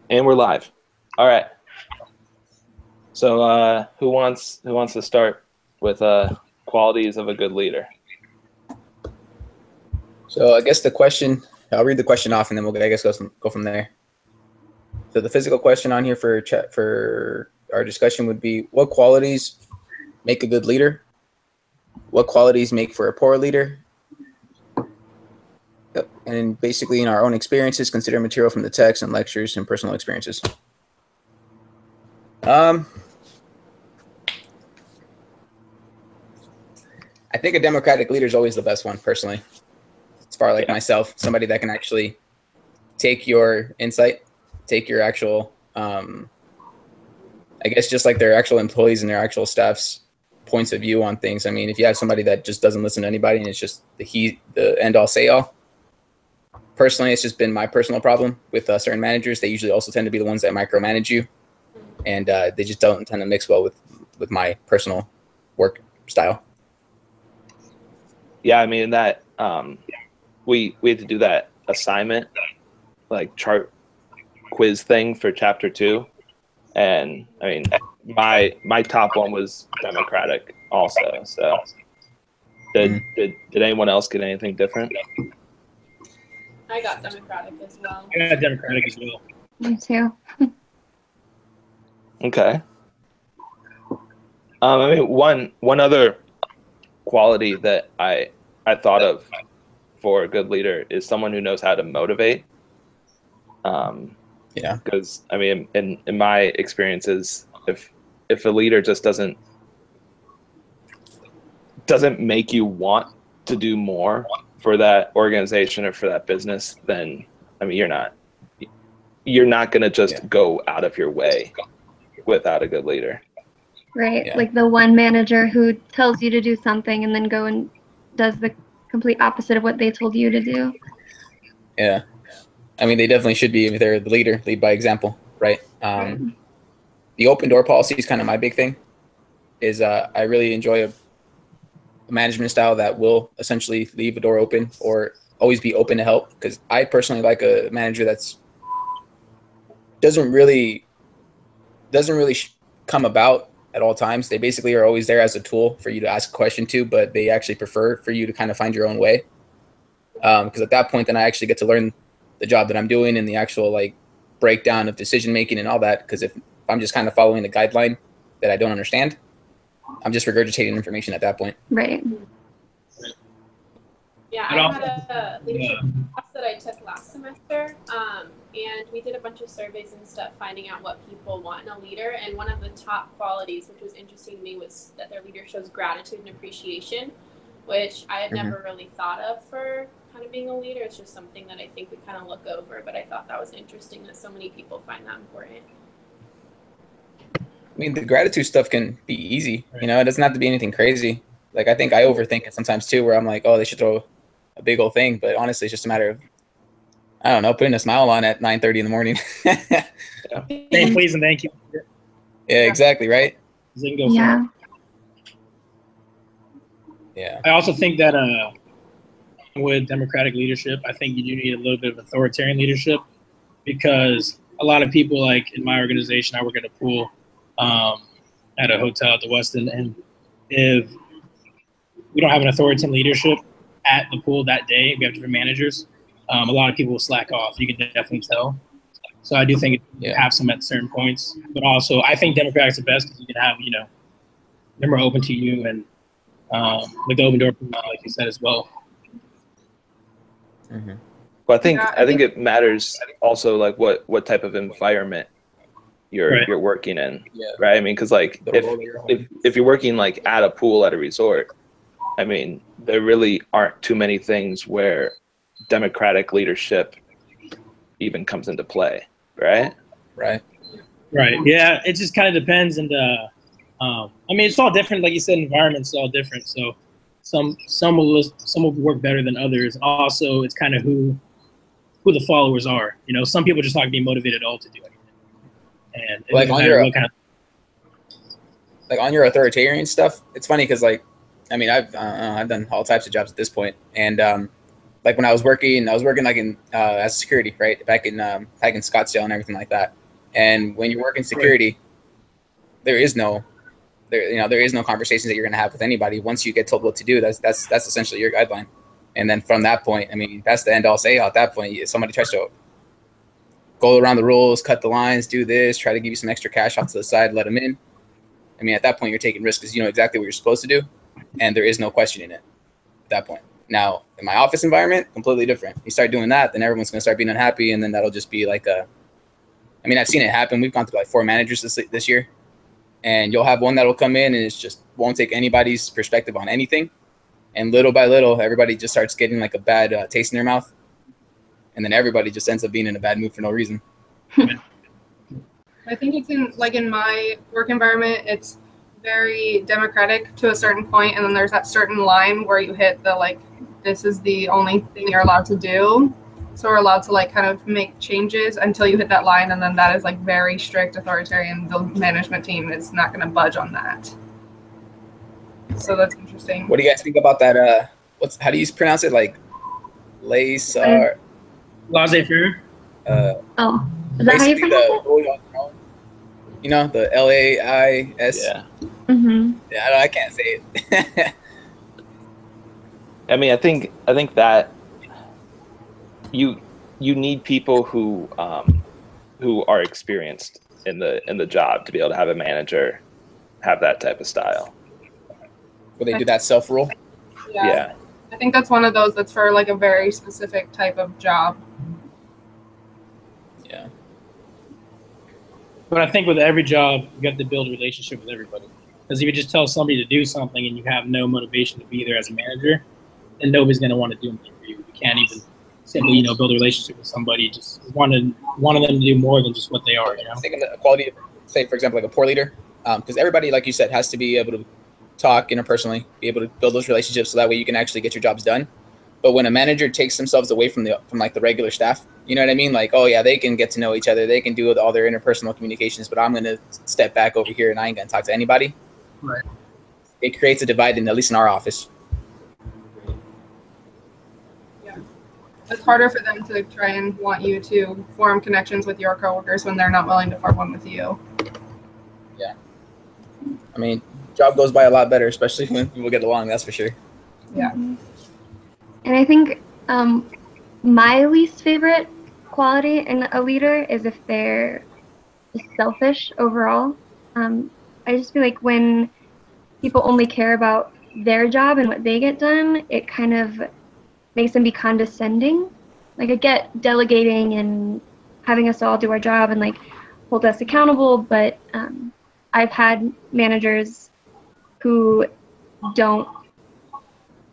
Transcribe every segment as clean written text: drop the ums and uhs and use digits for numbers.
And we're live. All right. So who wants to start with qualities of a good leader? So I guess the question, I'll read the question off and then we'll, I guess, go from there. So the physical question on here for our discussion would be, what qualities make a good leader? What qualities make for a poor leader? And basically, in our own experiences, consider material from the text and lectures and personal experiences. I think a democratic leader is always the best one, personally. As far like myself, somebody that can actually take your insight, take your actual, I guess just like their actual employees and their actual staff's points of view on things. I mean, if you have somebody that just doesn't listen to anybody and it's just the end all say all. Personally, it's just been my personal problem with certain managers. They usually also tend to be the ones that micromanage you, and they just don't tend to mix well with my personal work style. Yeah, I mean that we had to do that assignment, like chart quiz thing for chapter 2, and I mean my top one was democratic also. So did anyone else get anything different? I got democratic as well. I got democratic as well. Me too. Okay. I mean, one other quality that I thought of for a good leader is someone who knows how to motivate. Yeah. Because I mean, in my experiences, if a leader just doesn't make you want to do more for that organization or for that business, then I mean, you're not going to just go out of your way without a good leader. Right. Yeah. Like the one manager who tells you to do something and then go and does the complete opposite of what they told you to do. Yeah. I mean, they definitely should be, if they're the leader, lead by example, right? The open door policy is kind of my big thing. Is I really enjoy a management style that will essentially leave a door open or always be open to help. Because I personally like a manager that's doesn't really come about at all times. They basically are always there as a tool for you to ask a question to, but they actually prefer for you to kind of find your own way. Because at that point, then I actually get to learn the job that I'm doing and the actual like breakdown of decision making and all that. Because if I'm just kind of following the guideline that I don't understand, I'm just regurgitating information at that point. Right. Yeah, I had a leadership class that I took last semester, and we did a bunch of surveys and stuff finding out what people want in a leader. And one of the top qualities, which was interesting to me, was that their leader shows gratitude and appreciation, which I had never really thought of for kind of being a leader. It's just something that I think we kind of look over, but I thought that was interesting that so many people find that important. I mean, the gratitude stuff can be easy. You know, it doesn't have to be anything crazy. Like, I think I overthink it sometimes too, where I'm like, oh, they should throw a big old thing. But honestly, it's just a matter of, I don't know, putting a smile on at 9:30 in the morning. Saying please and thank you. Yeah, exactly, right? They can go Yeah. Yeah. I also think that with democratic leadership, I think you do need a little bit of authoritarian leadership, because a lot of people, like in my organization, I work at a pool at a hotel at the Westin, and if we don't have an authoritarian leadership at the pool that day, we have different managers, a lot of people will slack off. You can definitely tell. So I do think you have some at certain points, but also I think democratic is the best because you can have, you know, they're more open to you, and like the open door, like you said as well. Well, I think it matters also like what type of environment you're working in, right? I mean, because like if you're working like at a pool at a resort, I mean, there really aren't too many things where democratic leadership even comes into play, right? Right. Yeah, it just kind of depends, and I mean, it's all different. Like you said, environment's all different. So some will work better than others. Also, it's kind of who the followers are. You know, some people just not be motivated at all to do anything. And like on your like on your authoritarian stuff, it's funny because like, I mean, I've done all types of jobs at this point, and like when I was working like in as security, right, back in Scottsdale and everything like that. And when you work in security, there is no conversations that you're going to have with anybody. Once you get told what to do, that's essentially your guideline. And then from that point, I mean, that's the end all say all. At that point, if somebody tries to go around the rules, cut the lines, do this, try to give you some extra cash off to the side, let them in. I mean, at that point, you're taking risks because you know exactly what you're supposed to do, and there is no questioning it at that point. Now, in my office environment, completely different. You start doing that, then everyone's going to start being unhappy, and then that'll just be like a – I mean, I've seen it happen. We've gone through like 4 managers this year, and you'll have one that'll come in and it's just won't take anybody's perspective on anything. And little by little, everybody just starts getting like a bad taste in their mouth. And then everybody just ends up being in a bad mood for no reason. I think it's in my work environment, it's very democratic to a certain point, and then there's that certain line where you hit the like, this is the only thing you're allowed to do. So we're allowed to like kind of make changes until you hit that line, and then that is like very strict authoritarian. The management team is not going to budge on that. So that's interesting. What do you guys think about that? How do you pronounce it? Like, laissez-faire. Laissez-faire. Is that how you pronounce it? You know, the LAIS. Yeah. Mm-hmm. Yeah, I can't say it. I mean, I think that you need people who are experienced in the job to be able to have a manager have that type of style. Will they do that self-rule? Yeah. I think that's one of those that's for like a very specific type of job. Yeah. But I think with every job, you have to build a relationship with everybody. Because if you just tell somebody to do something and you have no motivation to be there as a manager, then nobody's going to want to do anything for you. You can't even simply, build a relationship with somebody. Just one of them to do more than just what they are. I think the quality of, say, for example, like a poor leader, because everybody, like you said, has to be able to talk interpersonally, be able to build those relationships so that way you can actually get your jobs done. But when a manager takes themselves away from like the regular staff, you know what I mean? Like, oh yeah, they can get to know each other, they can do all their interpersonal communications, but I'm gonna step back over here and I ain't gonna talk to anybody. Right. It creates a divide, at least in our office. Yeah, it's harder for them to try and want you to form connections with your coworkers when they're not willing to form one with you. Yeah, I mean, job goes by a lot better, especially when people get along. That's for sure. Yeah. And I think my least favorite quality in a leader is if they're selfish overall. I just feel like when people only care about their job and what they get done, it kind of makes them be condescending. Like I get delegating and having us all do our job and like hold us accountable, but I've had managers who don't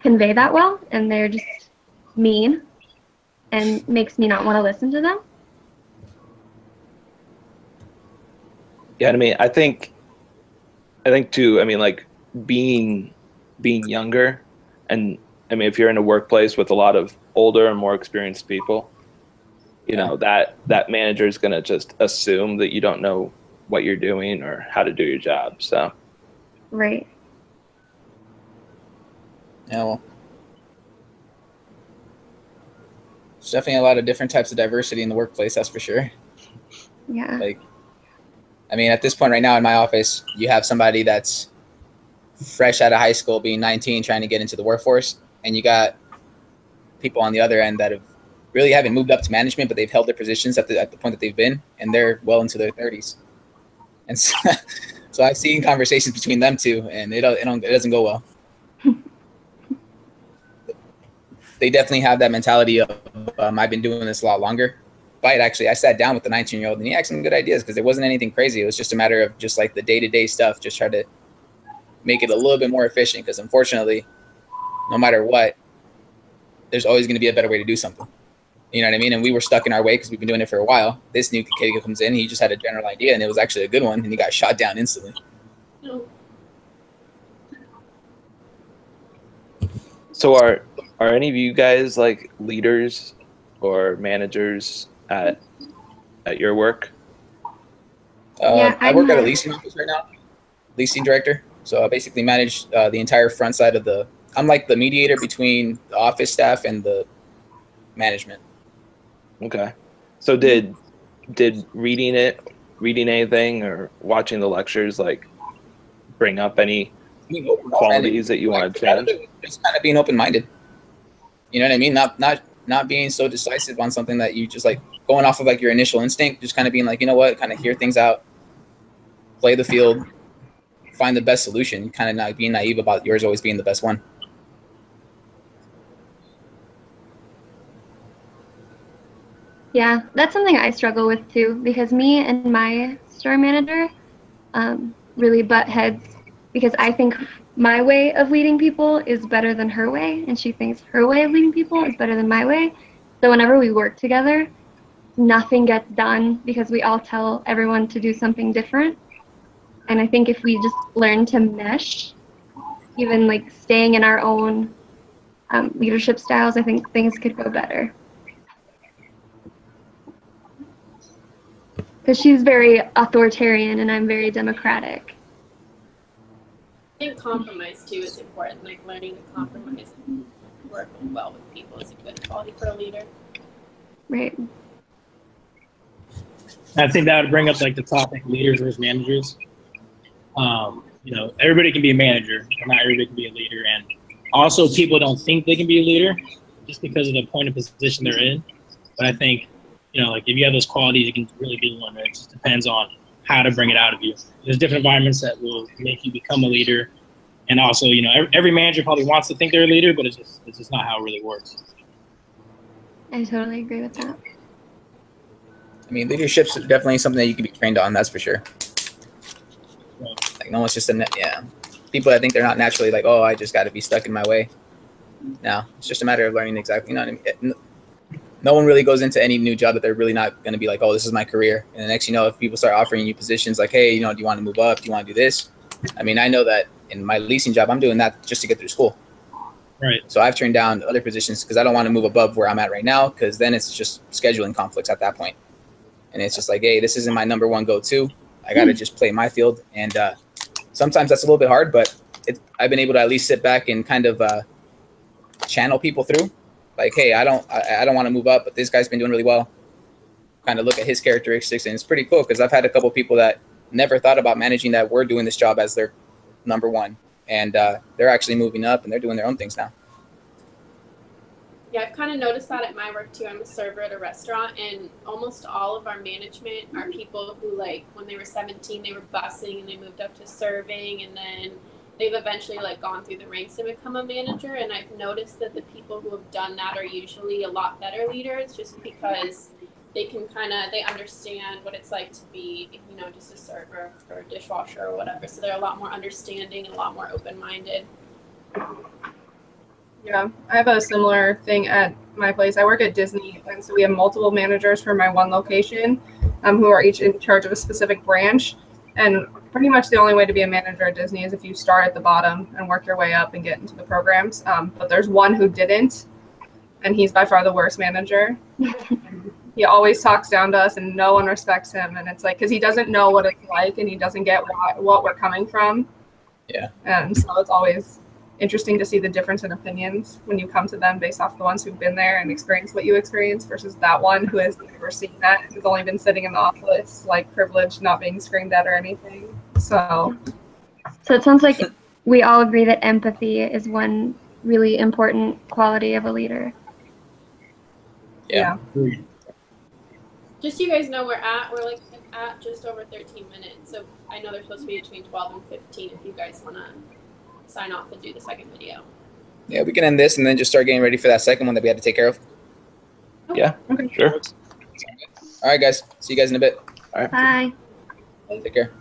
convey that well, and they're just mean and makes me not want to listen to them. Yeah, I mean, I think too, I mean, like being younger, and I mean, if you're in a workplace with a lot of older and more experienced people, that manager is going to just assume that you don't know what you're doing or how to do your job. So. Right. Yeah, well, there's definitely a lot of different types of diversity in the workplace, that's for sure. Yeah. Like, I mean, at this point right now in my office, you have somebody that's fresh out of high school, being 19, trying to get into the workforce, and you got people on the other end that really haven't moved up to management, but they've held their positions at the point that they've been, and they're well into their 30s. And so I've seen conversations between them two, and it doesn't go well. They definitely have that mentality of I've been doing this a lot longer. But actually, I sat down with the 19-year-old and he had some good ideas because there wasn't anything crazy. It was just a matter of just like the day-to-day stuff, just try to make it a little bit more efficient because unfortunately, no matter what, there's always going to be a better way to do something. You know what I mean? And we were stuck in our way because we've been doing it for a while. This new kid comes in, he just had a general idea and it was actually a good one and he got shot down instantly. So are any of you guys like leaders or managers at your work? I work at a leasing office right now, leasing director. So I basically manage the entire front side of I'm like the mediator between the office staff and the management. Okay. So did reading it reading anything or watching the lectures like bring up any qualities that you want to challenge? Just kind of being open-minded. You know what I mean? Not being so decisive on something that you just like going off of like your initial instinct, just kind of being like, you know what, kind of hear things out, play the field, find the best solution, kind of not being naive about yours always being the best one. Yeah, that's something I struggle with too, because me and my store manager really butt heads, because I think my way of leading people is better than her way, and she thinks her way of leading people is better than my way. So whenever we work together, nothing gets done because we all tell everyone to do something different. And I think if we just learn to mesh, even like staying in our own leadership styles, I think things could go better. Because she's very authoritarian and I'm very democratic. I think compromise too is important, like learning to compromise and work well with people is a good quality for a leader. Right. I think that would bring up like the topic leaders versus managers. You know, everybody can be a manager, but not everybody can be a leader. And also people don't think they can be a leader just because of the point of position they're in. But I think, you know, like if you have those qualities, you can really be one. It just depends on how to bring it out of you. There's different environments that will make you become a leader. And also, you know, every manager probably wants to think they're a leader, but it's just not how it really works. I totally agree with that. I mean, leadership's definitely something that you can be trained on, that's for sure. Like no one's just people that think they're not naturally like, oh, I just got to be stuck in my way. No, it's just a matter of learning exactly, you know what I mean? No one really goes into any new job that they're really not going to be like, oh, this is my career. And the next, you know, if people start offering you positions like, hey, you know, do you want to move up? Do you want to do this? I mean, I know that in my leasing job, I'm doing that just to get through school. Right. So I've turned down other positions because I don't want to move above where I'm at right now, because then it's just scheduling conflicts at that point. And it's just like, hey, this isn't my number one go-to. I got to just play my field. And sometimes that's a little bit hard, but I've been able to at least sit back and kind of channel people through. Like, hey, I don't want to move up, but this guy's been doing really well. Kind of look at his characteristics, and it's pretty cool because I've had a couple of people that never thought about managing that were doing this job as their number one, and they're actually moving up and they're doing their own things now. Yeah, I've kind of noticed that at my work too. I'm a server at a restaurant, and almost all of our management are people who, like, when they were 17, they were bussing and they moved up to serving, and then they've eventually like gone through the ranks to become a manager. And I've noticed that the people who have done that are usually a lot better leaders, just because they can they understand what it's like to be, you know, just a server or a dishwasher or whatever. So they're a lot more understanding and a lot more open-minded. Yeah, I have a similar thing at my place. I work at Disney, and so we have multiple managers for my one location, who are each in charge of a specific branch. And pretty much the only way to be a manager at Disney is if you start at the bottom and work your way up and get into the programs. But there's one who didn't, and he's by far the worst manager. He always talks down to us, and no one respects him. And it's like, because he doesn't know what it's like, and he doesn't get what we're coming from. Yeah. And so it's always interesting to see the difference in opinions when you come to them based off the ones who've been there and experienced what you experienced versus that one who has never seen that, who's only been sitting in the office, like privileged, not being screamed at or anything. So it sounds like we all agree that empathy is one really important quality of a leader. Yeah. Just so you guys know, we're like at just over 13 minutes. So I know they're supposed to be between 12 and 15 if you guys want to sign off and do the second video. Yeah, we can end this and then just start getting ready for that second one that we had to take care of. Okay. Yeah, okay. Sure. All right, guys. See you guys in a bit. All right. Bye. Take care.